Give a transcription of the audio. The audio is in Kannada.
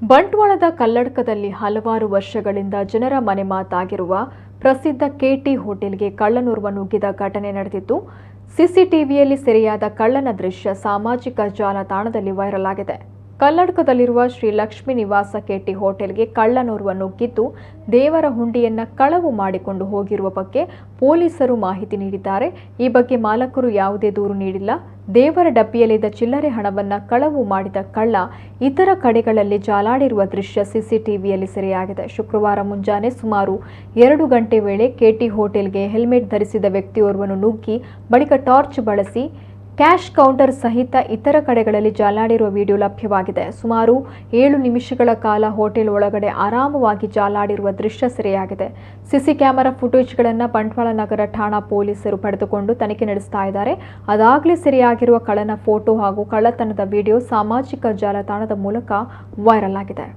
ಬಂಟ್ವಾಳದ ಕಲ್ಲಡ್ಕದಲ್ಲಿ ಹಲವಾರು ವರ್ಷಗಳಿಂದ ಜನರ ಮನೆ ಮಾತಾಗಿರುವ ಪ್ರಸಿದ್ಧ ಕೆಟಿ ಹೋಟೆಲ್ಗೆ ಕಳ್ಳನೋರ್ವ ನುಗ್ಗಿದ ಘಟನೆ ನಡೆದಿದ್ದು, ಸಿಸಿಟಿವಿಯಲ್ಲಿ ಸೆರೆಯಾದ ಕಳ್ಳನ ದೃಶ್ಯ ಸಾಮಾಜಿಕ ಜಾಲತಾಣದಲ್ಲಿ ವೈರಲ್ ಆಗಿದೆ. ಕಲ್ಲಡ್ಕದಲ್ಲಿರುವ ಶ್ರೀ ಲಕ್ಷ್ಮೀ ನಿವಾಸ ಕೆಟಿ ಹೋಟೆಲ್ಗೆ ಕಳ್ಳನೋರ್ವ ನುಗ್ಗಿದ್ದು, ದೇವರ ಹುಂಡಿಯನ್ನ ಕಳವು ಮಾಡಿಕೊಂಡು ಹೋಗಿರುವ ಬಗ್ಗೆ ಪೊಲೀಸರು ಮಾಹಿತಿ ನೀಡಿದ್ದಾರೆ. ಈ ಬಗ್ಗೆ ಮಾಲಕರು ಯಾವುದೇ ದೂರು ನೀಡಿಲ್ಲ. ದೇವರ ಡಬ್ಬಿಯಲ್ಲಿದ್ದ ಚಿಲ್ಲರೆ ಹಣವನ್ನ ಕಳವು ಮಾಡಿದ ಕಳ್ಳ ಇತರ ಕಡೆಗಳಲ್ಲಿ ಜಾಲಾಡಿರುವ ದೃಶ್ಯ ಸಿಸಿಟಿವಿಯಲ್ಲಿ ಸೆರೆಯಾಗಿದೆ. ಶುಕ್ರವಾರ ಮುಂಜಾನೆ ಸುಮಾರು 2 ಗಂಟೆ ವೇಳೆ ಕೆಟಿ ಹೋಟೆಲ್ಗೆ ಹೆಲ್ಮೆಟ್ ಧರಿಸಿದ ವ್ಯಕ್ತಿಯೋರ್ವನು ನುಗ್ಗಿ ಬಳಿಕ ಟಾರ್ಚ್ ಬಳಸಿ ಕ್ಯಾಶ್ ಕೌಂಟರ್ ಸಹಿತ ಇತರ ಕಡೆಗಳಲ್ಲಿ ಜಾಲಾಡಿರುವ ವಿಡಿಯೋ ಲಭ್ಯವಾಗಿದೆ. ಸುಮಾರು 7 ನಿಮಿಷಗಳ ಕಾಲ ಹೋಟೆಲ್ ಒಳಗಡೆ ಆರಾಮವಾಗಿ ಜಾಲಾಡಿರುವ ದೃಶ್ಯ ಸೆರೆಯಾಗಿದೆ. ಸಿಸಿ ಕ್ಯಾಮೆರಾ ಫುಟೇಜ್ಗಳನ್ನು ಬಂಟ್ವಾಳ ನಗರ ಠಾಣಾ ಪೊಲೀಸರು ಪಡೆದುಕೊಂಡು ತನಿಖೆ ನಡೆಸ್ತಾ ಇದ್ದಾರೆ. ಅದಾಗಲೇ ಸೆರೆಯಾಗಿರುವ ಕಳ್ಳನ ಫೋಟೋ ಹಾಗೂ ಕಳ್ಳತನದ ವಿಡಿಯೋ ಸಾಮಾಜಿಕ ಜಾಲತಾಣದ ಮೂಲಕ ವೈರಲ್ ಆಗಿದೆ.